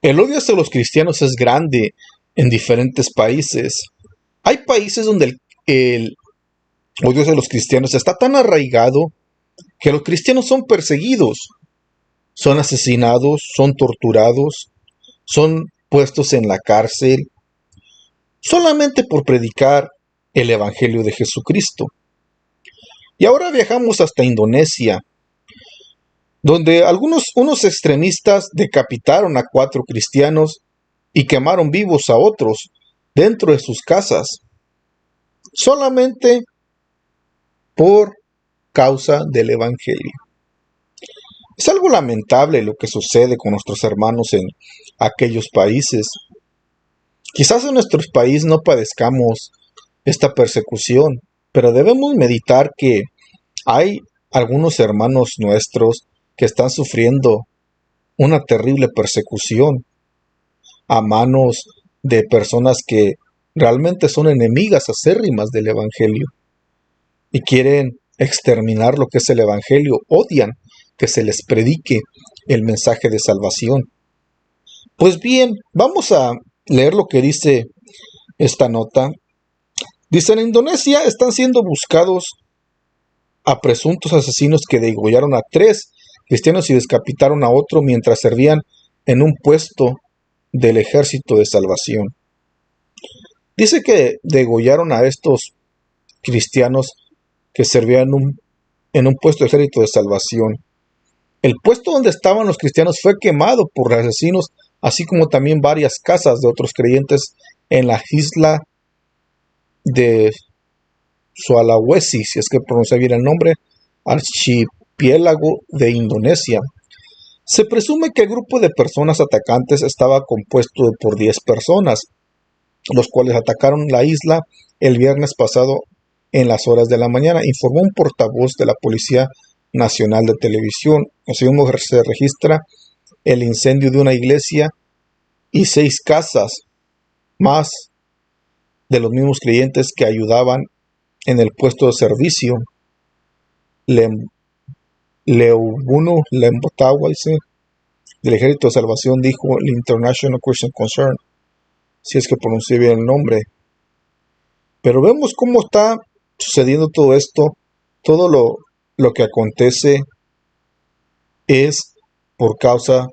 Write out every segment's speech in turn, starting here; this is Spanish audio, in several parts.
El odio hacia los cristianos es grande en diferentes países. Hay países donde el odio hacia los cristianos está tan arraigado que los cristianos son perseguidos, son asesinados, son torturados, son puestos en la cárcel, solamente por predicar el Evangelio de Jesucristo. Y ahora viajamos hasta Indonesia, donde unos extremistas decapitaron a 4 cristianos y quemaron vivos a otros dentro de sus casas, solamente por causa del Evangelio. Es algo lamentable lo que sucede con nuestros hermanos en aquellos países. Quizás en nuestro país no padezcamos esta persecución, pero debemos meditar que hay algunos hermanos nuestros que están sufriendo una terrible persecución a manos de personas que realmente son enemigas acérrimas del Evangelio y quieren exterminar lo que es el Evangelio, odian que se les predique el mensaje de salvación. Pues bien, vamos a leer lo que dice esta nota. Dice: en Indonesia están siendo buscados a presuntos asesinos que degollaron a 3 cristianos y decapitaron a otro mientras servían en un puesto del Ejército de Salvación. Dice que degollaron a estos cristianos que servían en un puesto del Ejército de Salvación. El puesto donde estaban los cristianos fue quemado por los asesinos, así como también varias casas de otros creyentes en la isla de Sulawesi, si es que pronuncia bien el nombre, archipiélago de Indonesia. Se presume que el grupo de personas atacantes estaba compuesto por 10 personas, los cuales atacaron la isla el viernes pasado en las horas de la mañana, informó un portavoz de la Policía Nacional de Televisión. Asimismo se registra el incendio de una iglesia y 6 casas más de los mismos creyentes que ayudaban en el puesto de servicio. Leubuno Lembotawa, del Ejército de Salvación, dijo el International Christian Concern, si es que pronuncié bien el nombre. Pero vemos cómo está sucediendo todo esto. Todo lo que acontece es por causa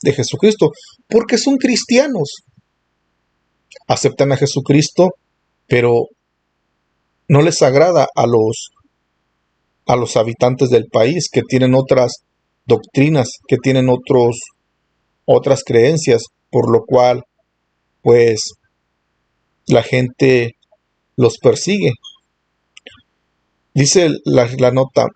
de Jesucristo, porque son cristianos. Aceptan a Jesucristo, pero no les agrada a los habitantes del país que tienen otras doctrinas, que tienen otras creencias, por lo cual pues la gente los persigue. Dice la nota: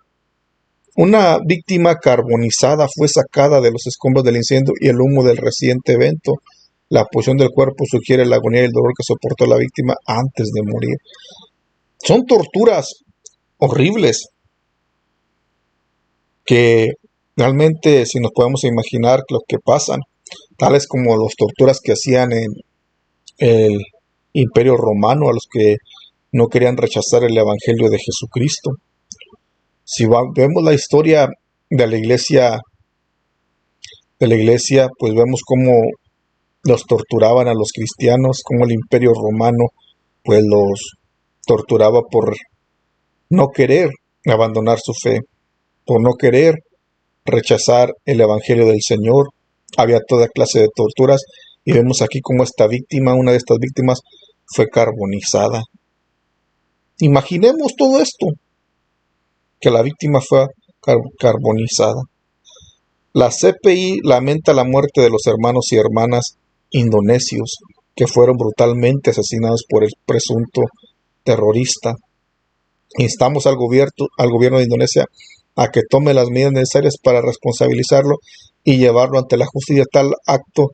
una víctima carbonizada fue sacada de los escombros del incendio y el humo del reciente evento. La posición del cuerpo sugiere la agonía y el dolor que soportó la víctima antes de morir. Son torturas horribles que realmente, si nos podemos imaginar lo que pasan, tales como las torturas que hacían en el Imperio Romano a los que no querían rechazar el Evangelio de Jesucristo. Si vemos la historia de la iglesia, pues vemos cómo los torturaban a los cristianos, cómo el Imperio Romano pues los torturaba por no querer abandonar su fe, por no querer rechazar el Evangelio del Señor. Había toda clase de torturas y vemos aquí cómo esta víctima, una de estas víctimas, fue carbonizada. Imaginemos todo esto, que la víctima fue carbonizada. La CPI lamenta la muerte de los hermanos y hermanas indonesios que fueron brutalmente asesinados por el presunto terrorista. Instamos al gobierno de Indonesia a que tome las medidas necesarias para responsabilizarlo y llevarlo ante la justicia. Tal acto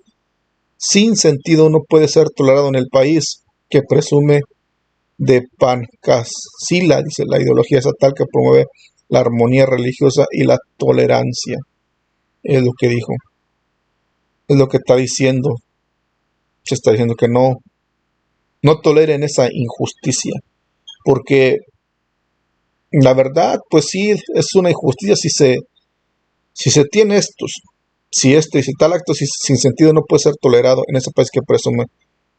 sin sentido no puede ser tolerado en el país que presume de Pancasila, dice, la ideología estatal que promueve la armonía religiosa y la tolerancia. Es lo que dijo. Es lo que está diciendo. Se está diciendo que no toleren esa injusticia. Porque la verdad, pues sí, es una injusticia si se tiene estos. Si tal acto sin sentido no puede ser tolerado en ese país que presume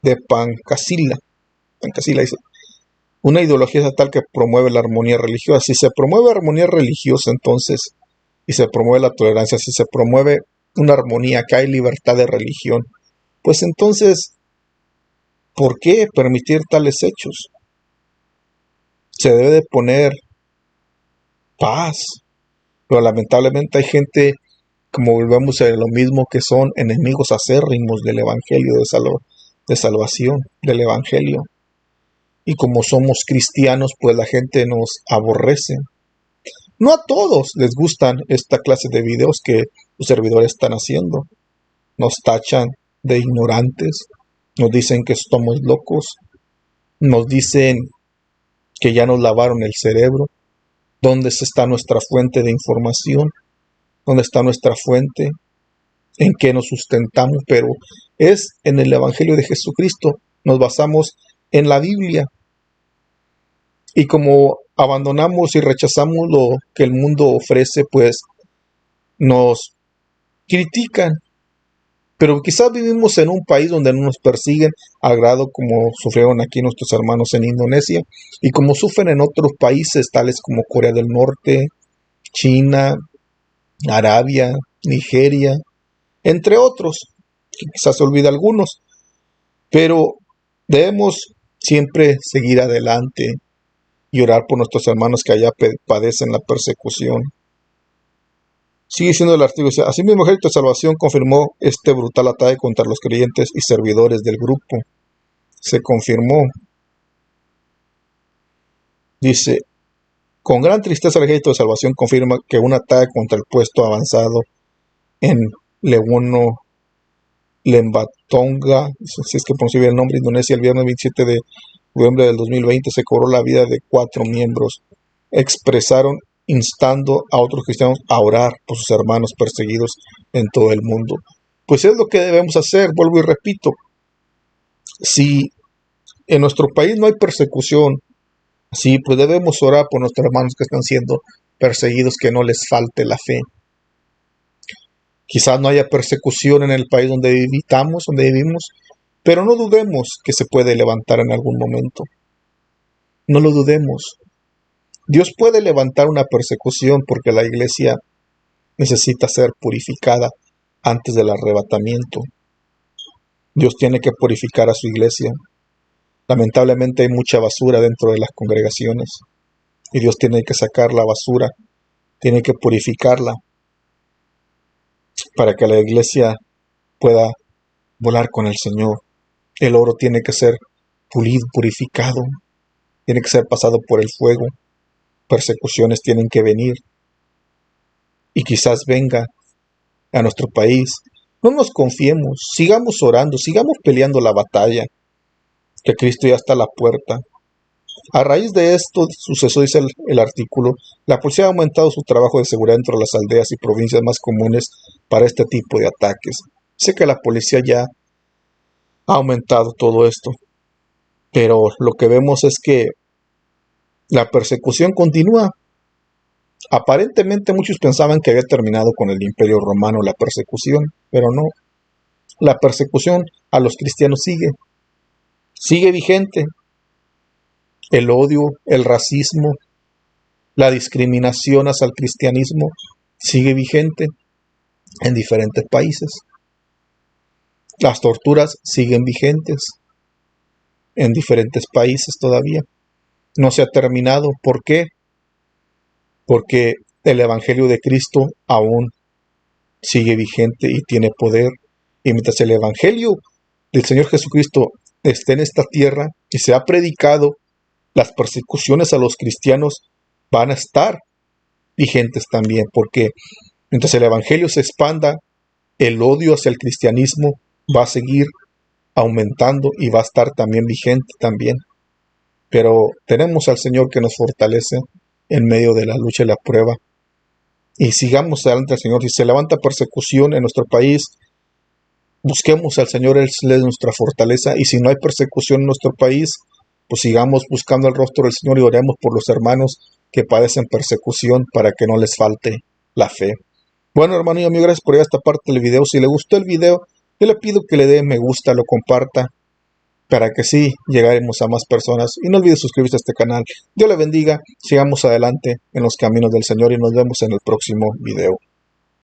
de Pancasila, dice, una ideología estatal que promueve la armonía religiosa. Si se promueve armonía religiosa, entonces, y se promueve la tolerancia, si se promueve una armonía, que hay libertad de religión, pues entonces, ¿por qué permitir tales hechos? Se debe de poner paz, pero lamentablemente hay gente, como volvemos a lo mismo, que son enemigos acérrimos del evangelio de salvación, del evangelio. Y como somos cristianos, pues la gente nos aborrece. No a todos les gustan esta clase de videos que los servidores están haciendo. Nos tachan de ignorantes, nos dicen que estamos locos, nos dicen que ya nos lavaron el cerebro. ¿Dónde está nuestra fuente de información? ¿Dónde está nuestra fuente? ¿En qué nos sustentamos? Pero es en el Evangelio de Jesucristo. Nos basamos en la Biblia. Y como abandonamos y rechazamos lo que el mundo ofrece, pues nos critican. Pero quizás vivimos en un país donde no nos persiguen al grado como sufrieron aquí nuestros hermanos en Indonesia y como sufren en otros países tales como Corea del Norte, China, Arabia, Nigeria, entre otros, que quizás se olvida algunos, pero debemos siempre seguir adelante y orar por nuestros hermanos que allá padecen la persecución. Sigue diciendo el artículo, dice, asimismo el Ejército de Salvación confirmó este brutal ataque contra los creyentes y servidores del grupo. Se confirmó. Dice, con gran tristeza el Ejército de Salvación confirma que un ataque contra el puesto avanzado en Lewono, Lembatonga, si es que pronuncia bien el nombre, Indonesia, el viernes 27 de noviembre del 2020 se cobró la vida de 4 miembros. Expresaron instando a otros cristianos a orar por sus hermanos perseguidos en todo el mundo. Pues es lo que debemos hacer, vuelvo y repito. Si en nuestro país no hay persecución, sí, pues debemos orar por nuestros hermanos que están siendo perseguidos, que no les falte la fe. Quizás no haya persecución en el país donde vivimos, pero no dudemos que se puede levantar en algún momento. No lo dudemos. Dios puede levantar una persecución porque la iglesia necesita ser purificada antes del arrebatamiento. Dios tiene que purificar a su iglesia. Lamentablemente hay mucha basura dentro de las congregaciones y Dios tiene que sacar la basura, tiene que purificarla para que la iglesia pueda volar con el Señor. El oro tiene que ser pulido, purificado, tiene que ser pasado por el fuego. Persecuciones tienen que venir y quizás venga a nuestro país. No nos confiemos, sigamos orando, sigamos peleando la batalla, que Cristo ya está a la puerta. A raíz de esto suceso, dice el artículo, la policía ha aumentado su trabajo de seguridad dentro de las aldeas y provincias más comunes para este tipo de ataques. Sé que la policía ya ha aumentado todo esto, pero lo que vemos es que la persecución continúa. Aparentemente muchos pensaban que había terminado con el Imperio Romano la persecución, pero no. La persecución a los cristianos sigue vigente. El odio, el racismo, la discriminación hacia el cristianismo sigue vigente en diferentes países. Las torturas siguen vigentes en diferentes países todavía. No se ha terminado. ¿Por qué? Porque el Evangelio de Cristo aún sigue vigente y tiene poder. Y mientras el Evangelio del Señor Jesucristo esté en esta tierra y se ha predicado, las persecuciones a los cristianos van a estar vigentes también, porque mientras el Evangelio se expanda, el odio hacia el cristianismo va a seguir aumentando y va a estar también vigente también. Pero tenemos al Señor que nos fortalece en medio de la lucha y la prueba. Y sigamos adelante al Señor. Si se levanta persecución en nuestro país, busquemos al Señor, Él es nuestra fortaleza. Y si no hay persecución en nuestro país, pues sigamos buscando el rostro del Señor y oremos por los hermanos que padecen persecución para que no les falte la fe. Bueno, hermano y amigo, gracias por ir a esta parte del video. Si le gustó el video, yo le pido que le dé me gusta, lo comparta, para que sí lleguemos a más personas. Y no olvide suscribirse a este canal. Dios le bendiga, sigamos adelante en los caminos del Señor y nos vemos en el próximo video.